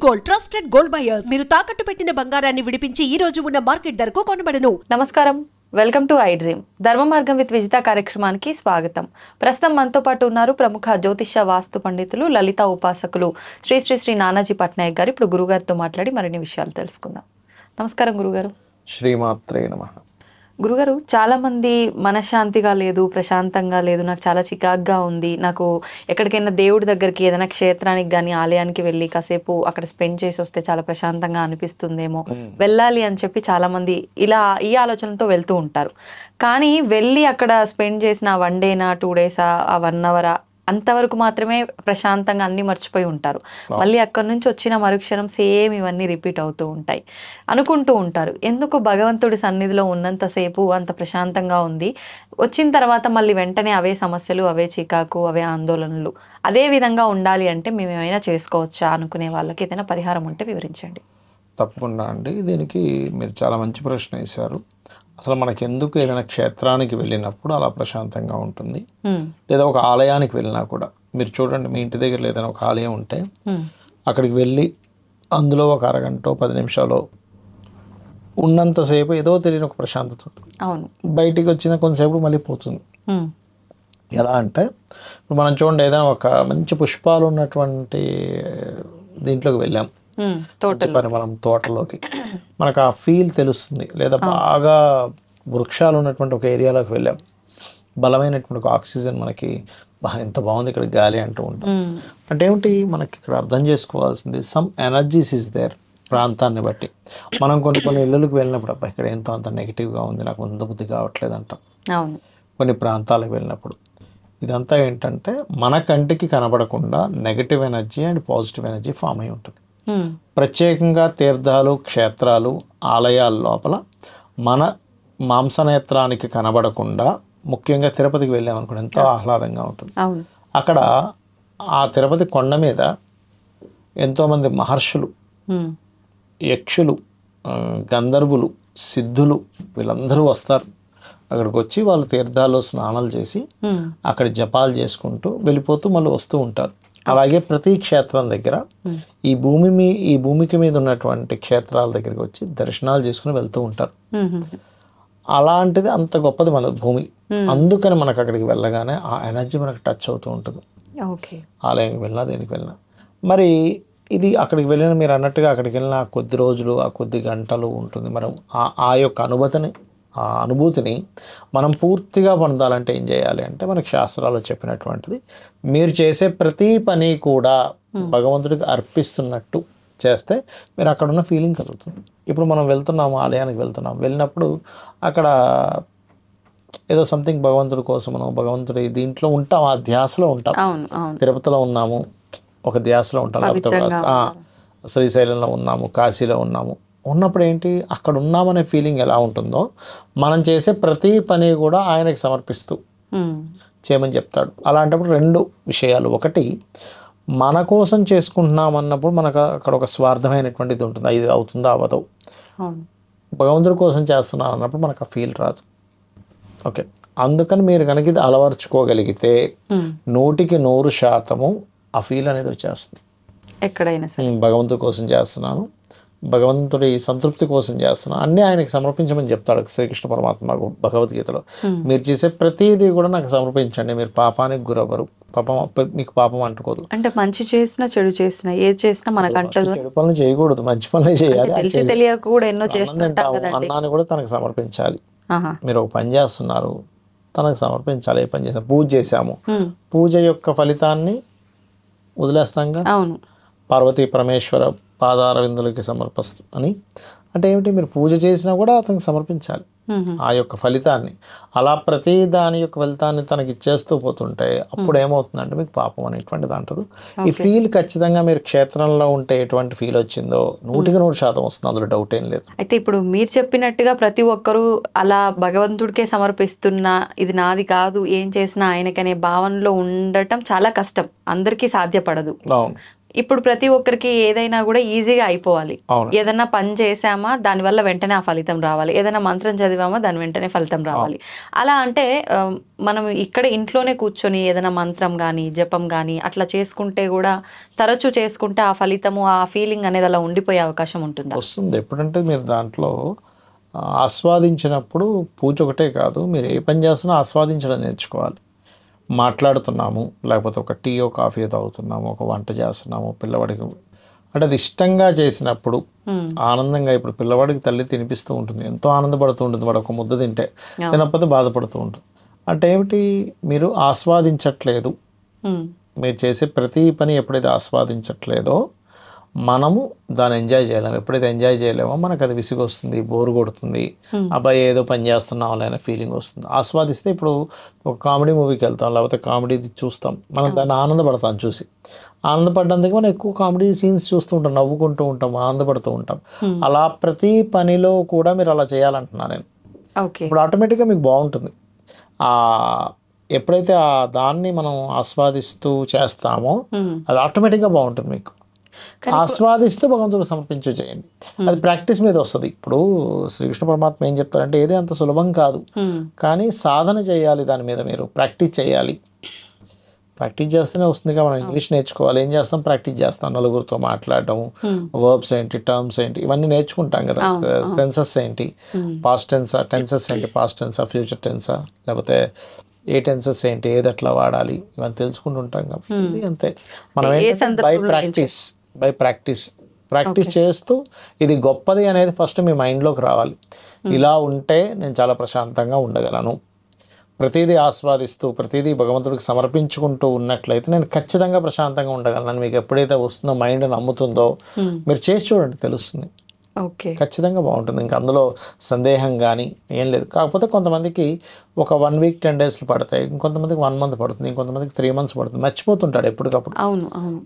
Gold trusted gold buyers మీరు తాకట్టు పెట్టిన బంగారాన్ని విడిపించి ఈ రోజు ఉన్న మార్కెట్ ధరకు కొనబడను. నమస్కారం, వెల్కమ్ టు ఐ డ్రీమ్. ధర్మ మార్గం విత్ విజిత కార్యక్రమానికి స్వాగతం. ప్రస్తుతం మనతో పాటు ఉన్నారు ప్రముఖ జ్యోతిష్య వాస్తు పండితులు, లలిత ఉపాసకులు శ్రీ శ్రీ శ్రీ నానాజీ పట్నాయక్ గారు. ఇప్పుడు గురుగారితో మాట్లాడి మరిన్ని విషయాలు తెలుసుకుందాం. నమస్కారం గురుగారు. శ్రీమాత్రే నమః. గురుగారు, చాలామంది మనశ్శాంతిగా లేదు, ప్రశాంతంగా లేదు, నాకు చాలా చికాగ్గా ఉంది, నాకు ఎక్కడికైనా దేవుడి దగ్గరికి ఏదైనా క్షేత్రానికి కానీ ఆలయానికి వెళ్ళి కాసేపు అక్కడ స్పెండ్ చేసి వస్తే చాలా ప్రశాంతంగా అనిపిస్తుందేమో, వెళ్ళాలి అని చెప్పి చాలామంది ఇలా ఈ ఆలోచనతో వెళ్తూ ఉంటారు. కానీ వెళ్ళి అక్కడ స్పెండ్ చేసిన 1 డేనా 2 డేసా ఆ 1 అవరా అంతవరకు మాత్రమే ప్రశాంతంగా అన్ని మర్చిపోయి ఉంటారు. మళ్ళీ అక్కడి నుంచి వచ్చిన మరుక్షణం సేమ్ ఇవన్నీ రిపీట్ అవుతూ ఉంటాయి. అనుకుంటూ ఉంటారు, ఎందుకు భగవంతుడి సన్నిధిలో ఉన్నంతసేపు అంత ప్రశాంతంగా ఉంది, వచ్చిన తర్వాత మళ్ళీ వెంటనే అవే సమస్యలు, అవే చికాకు, అవే ఆందోళనలు. అదే విధంగా ఉండాలి అంటే మేము ఏమైనా చేసుకోవచ్చా అనుకునే వాళ్ళకి ఏదైనా పరిహారం ఉంటే వివరించండి. తప్పకుండా అండి. దీనికి మీరు చాలా మంచి ప్రశ్న వేశారు. అసలు మనకి ఎందుకు ఏదైనా క్షేత్రానికి వెళ్ళినప్పుడు అలా ప్రశాంతంగా ఉంటుంది, లేదా ఒక ఆలయానికి వెళ్ళినా కూడా మీరు చూడండి, మీ ఇంటి దగ్గర ఏదైనా ఒక ఆలయం ఉంటే అక్కడికి వెళ్ళి అందులో ఒక అరగంట 10 నిమిషాలు ఉన్నంతసేపు ఏదో తెలియని ఒక ప్రశాంతత ఉంటుంది. అవును, బయటికి వచ్చిన కొంతసేపు మళ్ళీ పోతుంది. ఎలా అంటే ఇప్పుడు మనం చూడండి, ఏదైనా ఒక మంచి పుష్పాలు ఉన్నటువంటి దీంట్లోకి వెళ్ళాం, మనం తోటలోకి, మనకు ఆ ఫీల్ తెలుస్తుంది. లేదా బాగా వృక్షాలు ఉన్నటువంటి ఒక ఏరియాలోకి వెళ్ళాం, బలమైనటువంటి ఒక ఆక్సిజన్ మనకి ఎంత బాగుంది ఇక్కడ గాలి అంటూ ఉంటాం. అంటే ఏమిటి, మనకి ఇక్కడ అర్థం చేసుకోవాల్సింది సమ్ ఎనర్జీస్ ఇస్ దేర్. ప్రాంతాన్ని బట్టి మనం కొన్ని ఇళ్ళకి వెళ్ళినప్పుడు అబ్బా ఇక్కడ ఎంతో అంత నెగిటివ్గా ఉంది, నాకు బుద్ధి కావట్లేదు అంటాం. కొన్ని ప్రాంతాలకు వెళ్ళినప్పుడు ఇదంతా ఏంటంటే మన కంటికి కనబడకుండా negative energy and positive energy form అయి ఉంటుంది. ప్రత్యేకంగా తీర్థాలు, క్షేత్రాలు, ఆలయాల లోపల మన మాంసనేత్రానికి కనబడకుండా, ముఖ్యంగా తిరుపతికి వెళ్ళామనుకోండి, ఎంతో ఆహ్లాదంగా ఉంటుంది. అక్కడ ఆ తిరుపతి కొండ మీద ఎంతోమంది మహర్షులు, యక్షులు, గంధర్వులు, సిద్ధులు వీళ్ళందరూ వస్తారు. అక్కడికి వచ్చి వాళ్ళు తీర్థాల్లో స్నానాలు చేసి అక్కడ జపాలు చేసుకుంటూ వెళ్ళిపోతూ మళ్ళీ వస్తూ ఉంటారు. అలాగే ప్రతి క్షేత్రం దగ్గర ఈ భూమికి మీద ఉన్నటువంటి క్షేత్రాల దగ్గరికి వచ్చి దర్శనాలు చేసుకుని వెళ్తూ ఉంటారు. అలాంటిది అంత గొప్పది మన భూమి. అందుకని మనకు అక్కడికి వెళ్ళగానే ఆ ఎనర్జీ మనకు టచ్ అవుతూ ఉంటుంది. ఆలయానికి వెళ్ళినా దేనికి వెళ్ళినా. మరి ఇది అక్కడికి వెళ్ళిన, మీరు అన్నట్టుగా అక్కడికి వెళ్ళిన ఆ కొద్ది రోజులు, ఆ కొద్ది గంటలు ఉంటుంది. మనం ఆ యొక్క అనుభూతిని మనం పూర్తిగా పొందాలంటే ఏం చేయాలి అంటే, మనకు శాస్త్రాల్లో చెప్పినటువంటిది, మీరు చేసే ప్రతి పని కూడా భగవంతుడికి అర్పిస్తున్నట్టు చేస్తే మీరు అక్కడ ఉన్న ఫీలింగ్ కలుగుతుంది. ఇప్పుడు మనం వెళ్తున్నాము, ఆలయానికి వెళ్ళినప్పుడు అక్కడ ఏదో సంథింగ్ భగవంతుడి కోసమనో, భగవంతుడి దీంట్లో ఉంటాం, ఆ ధ్యాసలో ఉంటాం. తిరుపతిలో ఉన్నాము, ఒక ధ్యాసలో ఉంటాం, లేకపోతే శ్రీశైలంలో ఉన్నాము, కాశీలో ఉన్నప్పుడు ఏంటి, అక్కడ ఉన్నామనే ఫీలింగ్ ఎలా ఉంటుందో మనం చేసే ప్రతి పని కూడా ఆయనకి సమర్పిస్తూ చేయమని చెప్తాడు. అలాంటప్పుడు 2 విషయాలు. ఒకటి, మన కోసం చేసుకుంటున్నాం అన్నప్పుడు మనకు అక్కడ ఒక స్వార్థమైనటువంటిది ఉంటుంది, ఇది అవుతుందా అవ్వదు. భగవంతుడి కోసం చేస్తున్నాం అన్నప్పుడు మనకు ఆ ఫీల్ రాదు. ఓకే, అందుకని మీరు కనుక ఇది అలవర్చుకోగలిగితే 100% ఆ ఫీల్ అనేది వచ్చేస్తుంది. ఎక్కడైనా భగవంతుడి కోసం చేస్తున్నాను, భగవంతుడి సంతృప్తి కోసం చేస్తున్నాను, అన్నీ ఆయనకి సమర్పించమని చెప్తాడు శ్రీకృష్ణ పరమాత్మ భగవద్గీతలో. మీరు చేసే ప్రతిదీ కూడా నాకు సమర్పించండి, మీరు పాపానికి గురవ్వరు, మీకు పాపం అంటుకోదు. అంటే మంచి చేసినా చెడు చేసినా ఏది చేసినా మనకు అంటదు. చెడు పనులు చేయకూడదు, మంచి పనులే చేయాలి. తెలిసి తెలియక కూడా ఎన్నో చేస్తుంటాం కదండి. అన్నాన్ని కూడా తనకు సమర్పించాలి. మీరు ఒక పని చేస్తున్నారు, తనకు సమర్పించాలి. ఏ పని చేసాం, పూజ చేశాము, పూజ యొక్క ఫలితాన్ని వదిలేస్తాంగా. అవును, పార్వతీ పరమేశ్వర పాదారవిందులకి సమర్పిస్తూ అని అంటే ఏమిటి, మీరు పూజ చేసినా కూడా అతనికి సమర్పించాలి ఆ యొక్క ఫలితాన్ని. అలా ప్రతి దాని యొక్క ఫలితాన్ని తనకి ఇచ్చేస్తూ పోతుంటే అప్పుడు ఏమవుతుందంటే మీకు పాపం అనేటువంటిది అంటదు. ఈ ఫీల్ ఖచ్చితంగా మీరు క్షేత్రంలో ఉంటే ఎటువంటి ఫీల్ వచ్చిందో 100% వస్తుంది, అందులో డౌట్ ఏం లేదు. అయితే ఇప్పుడు మీరు చెప్పినట్టుగా ప్రతి ఒక్కరూ అలా భగవంతుడికే సమర్పిస్తున్నా, ఇది నాది కాదు, ఏం చేసినా ఆయనకనే భావనలో ఉండటం చాలా కష్టం, అందరికీ సాధ్యపడదు. ఇప్పుడు ప్రతి ఒక్కరికి ఏదైనా కూడా ఈజీగా అయిపోవాలి. అవును. ఏదైనా పని చేసామా దానివల్ల వెంటనే ఆ ఫలితం రావాలి, ఏదైనా మంత్రం చదివామా దాని వెంటనే ఫలితం రావాలి. అలా అంటే మనం ఇక్కడ ఇంట్లోనే కూర్చొని ఏదైనా మంత్రం కానీ జపం కానీ అట్లా చేసుకుంటే కూడా తరచూ చేసుకుంటే ఆ ఫలితము ఆ ఫీలింగ్ అనేది అలా ఉండిపోయే అవకాశం ఉంటుందా? వస్తుంది. ఎప్పుడంటే మీరు దాంట్లో ఆస్వాదించినప్పుడు పూజ ఒకటే కాదు, మీరు ఏ పని చేస్తున్నా ఆస్వాదించడం నేర్చుకోవాలి. మాట్లాడుతున్నాము, లేకపోతే ఒక టీయో కాఫీయో తాగుతున్నాము, ఒక వంట చేస్తున్నాము పిల్లవాడికి అంటే అది ఇష్టంగా చేసినప్పుడు ఆనందంగా, ఇప్పుడు పిల్లవాడికి తల్లి తినిపిస్తూ ఉంటుంది, ఎంతో ఆనందపడుతూ ఉంటుంది, వాడు ఒక ముద్ద తినకపోతే బాధపడుతూ ఉంటుంది. అంటే ఏమిటి, మీరు ఆస్వాదించట్లేదు. మీరు చేసే ప్రతి పని ఎప్పుడైతే ఆస్వాదించట్లేదో మనము దాన్ని ఎంజాయ్ చేయలేము. ఎప్పుడైతే ఎంజాయ్ చేయలేమో మనకు అది విసిగి వస్తుంది, బోరు కొడుతుంది, అబ్బాయి ఏదో పని చేస్తున్నాం అనే ఫీలింగ్ వస్తుంది. ఆస్వాదిస్తే ఇప్పుడు ఒక కామెడీ మూవీకి వెళ్తాం, లేకపోతే కామెడీ చూస్తాం, మనం దాన్ని ఆనందపడతాం చూసి. ఆనందపడ్డందుకు మనం ఎక్కువ కామెడీ సీన్స్ చూస్తూ ఉంటాం, నవ్వుకుంటూ ఉంటాం, ఆనందపడుతూ ఉంటాం. అలా ప్రతి పనిలో కూడా మీరు అలా చేయాలంటున్నా నేను. ఇప్పుడు ఆటోమేటిక్గా మీకు బాగుంటుంది. ఎప్పుడైతే ఆ దాన్ని మనం ఆస్వాదిస్తూ చేస్తామో అది ఆటోమేటిక్గా బాగుంటుంది. మీకు ఆస్వాదిస్తూ భగవంతుడు సమర్పించు చేయండి. అది ప్రాక్టీస్ మీద వస్తుంది. ఇప్పుడు శ్రీకృష్ణ పరమాత్మ ఏం చెప్తారంటే ఏది అంత సులభం కాదు, కానీ సాధన చేయాలి, దాని మీద మీరు ప్రాక్టీస్ చేయాలి. ప్రాక్టీస్ చేస్తేనే వస్తుంది. మనం ఇంగ్లీష్ నేర్చుకోవాలి, ఏం చేస్తాం, ప్రాక్టీస్ చేస్తాం. నలుగురితో మాట్లాడడం, వర్బ్స్ ఏంటి, టర్మ్స్ ఏంటి, ఇవన్నీ నేర్చుకుంటాం కదా. సెన్సెస్ ఏంటి, పాస్ట్ టెన్సా, టెన్సెస్ ఏంటి, పాస్ట్ టెన్సా, ఫ్యూచర్ టెన్సా, లేకపోతే ఏ టెన్సెస్ ఏంటి, ఏది ఎట్లా వాడాలి, ఇవన్నీ తెలుసుకుంటుంటాం కాబట్టి అంతే. మనం బై ప్రాక్టీస్ చేస్తూ ఇది గొప్పది అనేది ఫస్ట్ మీ మైండ్లోకి రావాలి. ఇలా ఉంటే నేను చాలా ప్రశాంతంగా ఉండగలను, ప్రతిదీ ఆస్వాదిస్తూ ప్రతిదీ భగవంతుడికి సమర్పించుకుంటూ ఉన్నట్లయితే నేను ఖచ్చితంగా ప్రశాంతంగా ఉండగలను. మీకు ఎప్పుడైతే వస్తుందో, మైండ్ నమ్ముతుందో, మీరు చేసి చూడండి, తెలుస్తుంది. ఖచ్చితంగా బాగుంటుంది. ఇంకా అందులో సందేహం కానీ ఏం లేదు. కాకపోతే కొంతమందికి ఒక 1 వీక్ 10 డేస్లు పడతాయి, ఇంకొంతమందికి 1 మంత్ పడుతుంది, ఇంకొంతమందికి 3 మంత్స్ పడుతుంది. మర్చిపోతుంటాడు ఎప్పటికప్పుడు.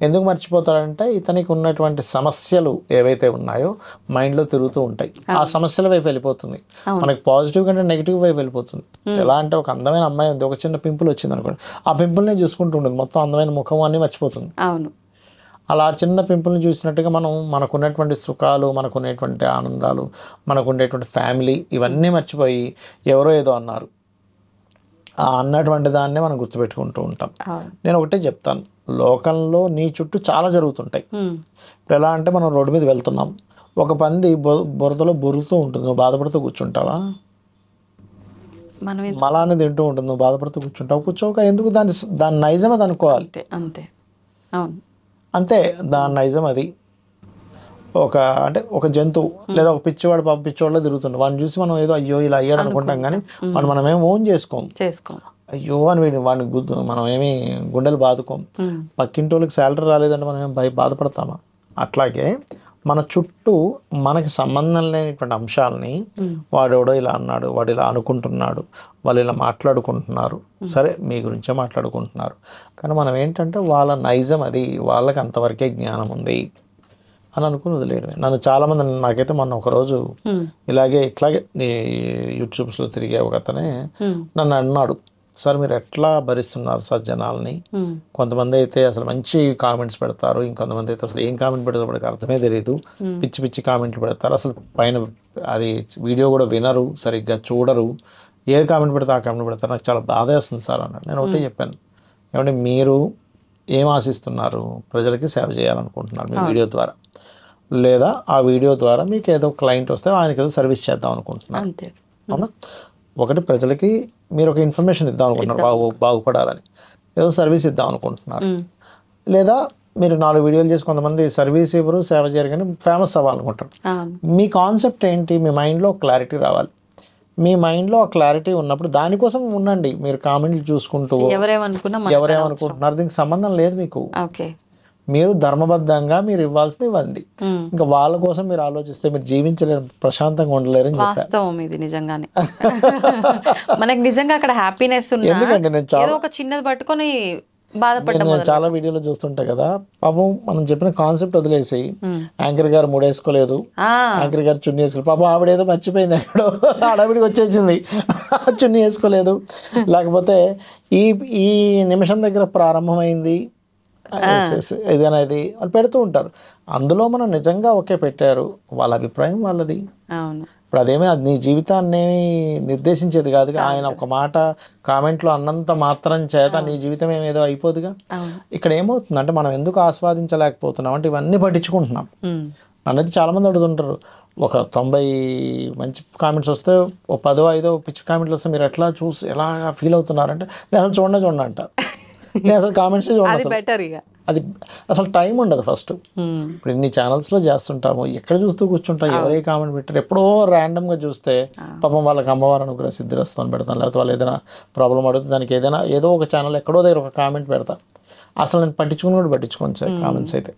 ఎందుకు మర్చిపోతాడంటే ఇతనికి ఉన్నటువంటి సమస్యలు ఏవైతే ఉన్నాయో మైండ్లో తిరుగుతూ ఉంటాయి, ఆ సమస్యల వైపు వెళ్ళిపోతుంది. మనకి పాజిటివ్ కంటే నెగిటివ్ వైపు వెళ్ళిపోతుంది. ఎలా అంటే ఒక అందమైన అమ్మాయి ఉంది, ఒక చిన్న పింపుల్ వచ్చింది అనుకోండి, ఆ పింపుల్నే చూసుకుంటూ ఉంటుంది, మొత్తం అందమైన ముఖం అన్నీ మర్చిపోతుంది. అలా చిన్న పింపుల్ని చూసినట్టుగా మనకున్నటువంటి సుఖాలు, మనకున్నటువంటి ఆనందాలు, మనకుండేటువంటి ఫ్యామిలీ, ఇవన్నీ మర్చిపోయి ఎవరో ఏదో అన్నారు, అన్నటువంటి దాన్నే మనం గుర్తుపెట్టుకుంటూ ఉంటాం. నేను ఒకటే చెప్తాను, లోకంలో నీ చుట్టూ చాలా జరుగుతుంటాయి. ఇప్పుడు ఎలా అంటే మనం రోడ్డు మీద వెళ్తున్నాం, ఒక పంది బురదలో బొరులుతూ ఉంటుంది, నువ్వు బాధపడుతూ కూర్చుంటావా? మలాన్ని తింటూ ఉంటుంది, నువ్వు బాధపడుతూ కూర్చుంటావు? కూర్చోక. ఎందుకు? దాని నైజం అది అనుకోవాలి. అంతే, దాని నైజం అది. ఒక జంతువు లేదా ఒక పిచ్చివాడు పాప పిచ్చివాళ్ళలో తిరుగుతుంది, వాడిని చూసి మనం ఏదో అయ్యో ఇలా అయ్యాడు అనుకుంటాం, కానీ మనమేమో ఓన్ చేసుకోం. అయ్యో అని వాడిని మనం ఏమి గుండెలు బాదుకోం. పక్కింటి వాళ్ళకి శాలరీ రాలేదంటే మనం ఏం బాధపడతామా? అట్లాగే మన చుట్టూ మనకి సంబంధం లేనిటువంటి అంశాలని, వాడెవడో ఇలా అన్నాడు, వాడు ఇలా అనుకుంటున్నాడు, వాళ్ళు ఇలా మాట్లాడుకుంటున్నారు, సరే మీ గురించే మాట్లాడుకుంటున్నారు, కానీ మనం ఏంటంటే వాళ్ళ నైజం అది, వాళ్ళకి అంతవరకే జ్ఞానం ఉంది అని అనుకుని వదిలేయడమే. నన్ను చాలామంది, నాకైతే మొన్న ఒకరోజు ఇట్లాగే యూట్యూబ్స్లో తిరిగే ఒక అతనే నన్ను అన్నాడు, సార్ మీరు ఎట్లా భరిస్తున్నారు సార్ జనాల్ని? కొంతమంది అయితే అసలు మంచి కామెంట్స్ పెడతారు, ఇంకొంతమంది అయితే అసలు ఏం కామెంట్ పెడతారో వాడికి అర్థమే తెలియదు, పిచ్చి పిచ్చి కామెంట్లు పెడతారు, అసలు పైన అది వీడియో కూడా వినరు, సరిగ్గా చూడరు, ఏ కామెంట్ పెడతారు ఆ కామెంట్ పెడతారు, నాకు చాలా బాధ వేస్తుంది సార్ అన్నాడు. నేను ఒకటే చెప్పాను, ఏమంటే మీరు ఏం ఆశిస్తున్నారు? ప్రజలకి సేవ చేయాలనుకుంటున్నారు మీ వీడియో ద్వారా, లేదా ఆ వీడియో ద్వారా మీకు ఏదో క్లయింట్ వస్తే ఆయనకి ఏదో సర్వీస్ చేద్దాం అనుకుంటున్నారు, అవునా? ఒకటి ప్రజలకి మీరు ఒక ఇన్ఫర్మేషన్ ఇద్దాం అనుకుంటున్నారు, బాగుపడాలని, ఏదో సర్వీస్ ఇద్దాం అనుకుంటున్నారు, లేదా మీరు 4 వీడియోలు చేసి కొంతమంది సర్వీస్ ఇవ్వరు, సేవ చేయరు, కానీ ఫేమస్ అవ్వాలనుకుంటారు. మీ కాన్సెప్ట్ ఏంటి? మీ మైండ్లో క్లారిటీ రావాలి. మీ మైండ్లో ఆ క్లారిటీ ఉన్నప్పుడు దానికోసం ఉండండి. మీరు కామెంట్లు చూసుకుంటూ ఎవరేమనుకుంటున్నారు దీనికి సంబంధం లేదు మీకు. మీరు ధర్మబద్ధంగా మీరు ఇవ్వాల్సింది ఇవ్వండి. ఇంకా వాళ్ళ కోసం మీరు ఆలోచిస్తే మీరు జీవించలేరు, ప్రశాంతంగా ఉండలేరు. వాస్తవం ఇది నిజంగానే. మనకి నిజంగా అక్కడ హ్యాపీనెస్ ఉంది. ఎందుకంటే నేను ఏదో ఒక చిన్నది పట్టుకొని బాధపడ్డాను. నేను చాలా వీడియోలో చూస్తుంటా కదా, పాపం మనం చెప్పిన కాన్సెప్ట్ వదిలేసి యాంకర్ గారు ముడేసుకోలేదు, యాంకర్ గారు చున్నీ వేసుకోలేదు, పాపం ఆవిడేదో మర్చిపోయింది, ఎక్కడో ఆడవిడికి వచ్చేసింది, చున్నీ వేసుకోలేదు, లేకపోతే ఈ నిమిషం దగ్గర ప్రారంభమైంది, ఏదైనా ఇది వాళ్ళు పెడుతూ ఉంటారు. అందులో మనం నిజంగా ఓకే పెట్టారు, వాళ్ళ అభిప్రాయం వాళ్ళది. అవును. ఇప్పుడు అదేమీ అది నీ జీవితాన్ని ఏమీ నిర్దేశించేది కాదుగా. ఆయన ఒక మాట కామెంట్లో అన్నంత మాత్రం చేత నీ జీవితం ఏమేదో అయిపోదుగా. ఇక్కడ ఏమవుతుందంటే మనం ఎందుకు ఆస్వాదించలేకపోతున్నాం అంటే ఇవన్నీ పట్టించుకుంటున్నాం. నన్నైతే చాలామంది అడుగుతుంటారు, ఒక 90 మంచి కామెంట్స్ వస్తే ఓ 10 5 పిచ్చి కామెంట్లు వస్తే మీరు ఎట్లా చూసి ఎలా ఫీల్ అవుతున్నారంటే నేను అసలు చూడండి అంట. నేను అసలు కామెంట్స్ చూడండి. అది అసలు టైం ఉండదు ఫస్ట్. ఇప్పుడు ఇన్ని ఛానల్స్లో చేస్తుంటాము, ఎక్కడ చూస్తూ కూర్చుంటాం, ఎవరే కామెంట్ పెట్టారు. ఎప్పుడో ర్యాండమ్గా చూస్తే పాపం వాళ్ళకి అమ్మవారు అనుగ్రహ సిద్ధిరస్తాను పెడతాను, లేకపోతే వాళ్ళు ఏదైనా ప్రాబ్లం అడుగుతుంది దానికి ఏదైనా ఏదో ఒక ఛానల్ ఎక్కడో దగ్గర ఒక కామెంట్ పెడతా. అసలు నేను పట్టించుకోను సార్ కామెంట్స్ అయితే.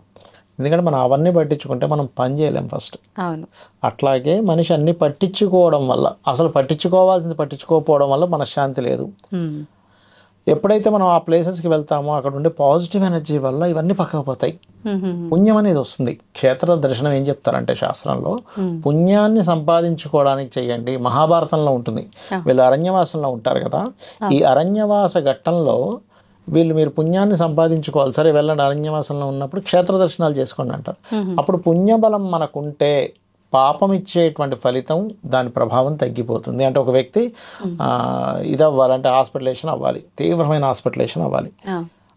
ఎందుకంటే మనం అవన్నీ పట్టించుకుంటే మనం పని చేయలేం ఫస్ట్. అట్లాగే మనిషి అన్ని పట్టించుకోవడం వల్ల, అసలు పట్టించుకోవాల్సింది పట్టించుకోకపోవడం వల్ల మనశ్శాంతి లేదు. ఎప్పుడైతే మనం ఆ ప్లేసెస్కి వెళ్తామో అక్కడ ఉండే పాజిటివ్ ఎనర్జీ వల్ల ఇవన్నీ పక్కకు పోతాయి. పుణ్యం అనేది వస్తుంది. క్షేత్ర దర్శనం ఏం చెప్తారంటే శాస్త్రంలో, పుణ్యాన్ని సంపాదించుకోవడానికి చెయ్యండి. మహాభారతంలో ఉంటుంది. వీళ్ళు అరణ్యవాసంలో ఉంటారు కదా, ఈ అరణ్యవాస ఘట్టంలో మీరు పుణ్యాన్ని సంపాదించుకోవాలి. సరే వెళ్ళండి, అరణ్యవాసంలో ఉన్నప్పుడు క్షేత్ర దర్శనాలు చేసుకోండి అంటారు. అప్పుడు పుణ్యబలం మనకుంటే పాపం ఇచ్చేటువంటి ఫలితం దాని ప్రభావం తగ్గిపోతుంది. అంటే ఒక వ్యక్తి ఇది అవ్వాలంటే హాస్పిటలైజేషన్ అవ్వాలి, తీవ్రమైన హాస్పిటలైజేషన్ అవ్వాలి.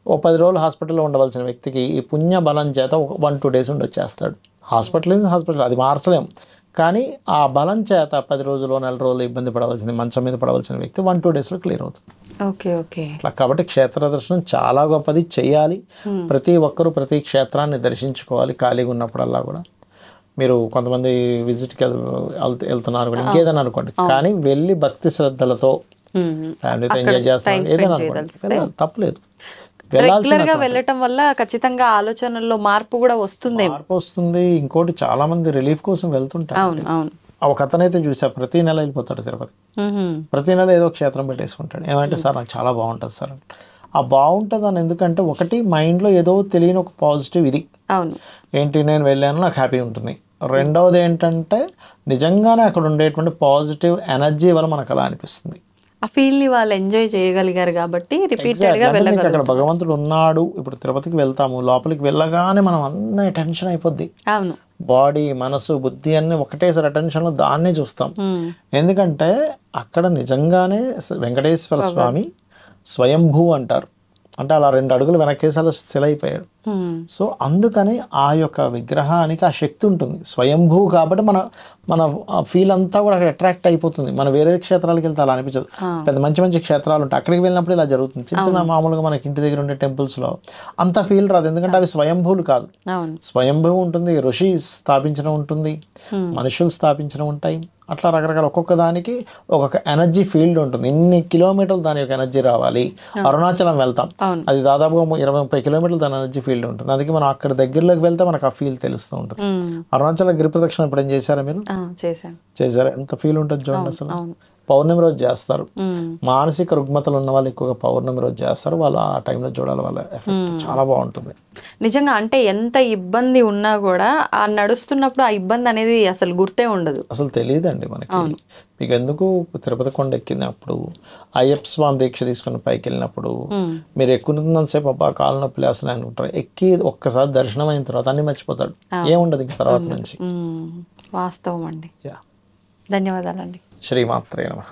ఓ 10 రోజులు హాస్పిటల్లో ఉండవలసిన వ్యక్తికి ఈ పుణ్య బలం చేత 1-2 డేస్ ఉండి వచ్చేస్తాడు. హాస్పిటల్ అది మార్చలేం, కానీ ఆ బలం చేత 10 రోజులు 4 రోజులు ఇబ్బంది పడవలసింది, మంచం మీద పడవలసిన వ్యక్తి 1-2 డేస్లో క్లియర్ అవుతుంది. అట్లా కాబట్టి క్షేత్ర దర్శనం చాలా గొప్పది, చేయాలి. ప్రతి ఒక్కరూ ప్రతి క్షేత్రాన్ని దర్శించుకోవాలి ఖాళీగా ఉన్నప్పుడల్లా కూడా. మీరు కొంతమంది విజిట్కి వెళ్తున్నారు కూడా, ఇంకేదైనా అనుకోండి, కానీ వెళ్ళి భక్తి శ్రద్ధలతో ఫ్యామిలీతో ఎంజాయ్ చేస్తారు, ఏదైనా అనుకోండి, తప్పలేదు. రెగ్యులర్గా వెళ్ళటం వల్ల ఖచ్చితంగా ఆలోచనల్లో మార్పు కూడా వస్తుంది. ఇంకోటి చాలా మంది రిలీఫ్ కోసం వెళ్తుంటారు. ఒక అతనైతే చూసా, ప్రతి నెల వెళ్ళిపోతాడు తిరుపతి. ప్రతి నెల ఏదో క్షేత్రం పెట్టేసుకుంటాడు. ఏమంటే సార్ నాకు చాలా బాగుంటుంది సార్. ఆ బాగుంటుంది అని ఎందుకంటే, ఒకటి మైండ్లో ఏదో తెలియని ఒక పాజిటివ్ ఇది ఏంటి, నేను వెళ్ళాను నాకు హ్యాపీ ఉంటుంది. రెండవది ఏంటంటే నిజంగానే అక్కడ ఉండేటువంటి పాజిటివ్ ఎనర్జీ వల్ల మనకు అలా అనిపిస్తుంది. ఆ ఫీల్ ని వాళ్ళు ఎంజాయ్ చేయగలిగారు కాబట్టి రిపీటెడ్ గా వెళ్ళగలరు. అక్కడ భగవంతుడు ఉన్నాడు. ఇప్పుడు తిరుపతికి వెళ్తాము, లోపలికి వెళ్ళగానే మనం అందరి టెన్షన్ అయిపోద్ది. అవును, బాడీ మనసు బుద్ధి అన్ని ఒకటేసారి అటెన్షన్లో దాన్నే చూస్తాం. ఎందుకంటే అక్కడ నిజంగానే వెంకటేశ్వర స్వామి స్వయంభూ అంటారు. అంటే అలా 2 అడుగులు వెనకేసి అలా శిలైపోయాడు. సో అందుకని ఆ యొక్క విగ్రహానికి ఆ శక్తి ఉంటుంది. స్వయంభూ కాబట్టి మన ఫీల్ అంతా కూడా అక్కడ అట్రాక్ట్ అయిపోతుంది. మనం వేరే క్షేత్రాలకు వెళ్తే అలా అనిపించదు. పెద్ద మంచి క్షేత్రాలు ఉంటాయి, అక్కడికి వెళ్ళినప్పుడు ఇలా జరుగుతుంది. చిన్న మామూలుగా మనకి ఇంటి దగ్గర ఉండే టెంపుల్స్లో అంత ఫీల్ రాదు, ఎందుకంటే అవి స్వయంభూలు కాదు. స్వయంభూ ఉంటుంది, ఋషి స్థాపించడం ఉంటుంది, మనుషులు స్థాపించడం ఉంటాయి. అట్లా రకరకాల ఒక్కొక్క దానికి ఒక్కొక్క ఎనర్జీ ఫీల్డ్ ఉంటుంది. ఇన్ని కిలోమీటర్లు దాని యొక్క ఎనర్జీ రావాలి. అరుణాచలం వెళ్తాం, అది దాదాపుగా 20-30 కిలోమీటర్లు దాని ఎనర్జీ ఫీల్డ్ ఉంటుంది. అందుకే మనం అక్కడ దగ్గరలోకి వెళ్తే మనకు ఆ ఫీల్ తెలుస్తూ ఉంటుంది. అరుణాచల గిరి ప్రదక్షిణ ఇప్పుడు ఏం చేశారా మీరు? చేశారా? ఎంత ఫీల్ ఉంటుంది చూడండి. అసలు పౌర్ణమి రోజు చేస్తారు. మానసిక రుగ్మతలు ఉన్న వాళ్ళు ఎక్కువగా పౌర్ణమి రోజు చేస్తారు. వాళ్ళు ఆ టైంలో చూడాలి, వాళ్ళ ఎఫెక్ట్ చాలా బాగుంటుంది నిజంగా. అంటే ఎంత ఇబ్బంది ఉన్నా కూడా ఆ నడుస్తున్నప్పుడు ఆ ఇబ్బంది అనేది అసలు గుర్తే ఉండదు, అసలు తెలియదండి మనకి. మీకు ఎందుకు తిరుపతి కొండ ఎక్కినప్పుడు, అయ్యప్ప స్వామి దీక్ష తీసుకుని పైకి వెళ్ళినప్పుడు మీరు ఎక్కుతున్నంతసేపు అబ్బా కాలు నొప్పి లేస్తున్నాయి అనుకుంటారు. ఎక్కి ఒక్కసారి దర్శనం అయిన తర్వాత అన్ని మర్చిపోతాడు, ఏముండదు ఇంక తర్వాత నుంచి. వాస్తవం అండి. ధన్యవాదాలండి. శ్రీమాత్రే నమః.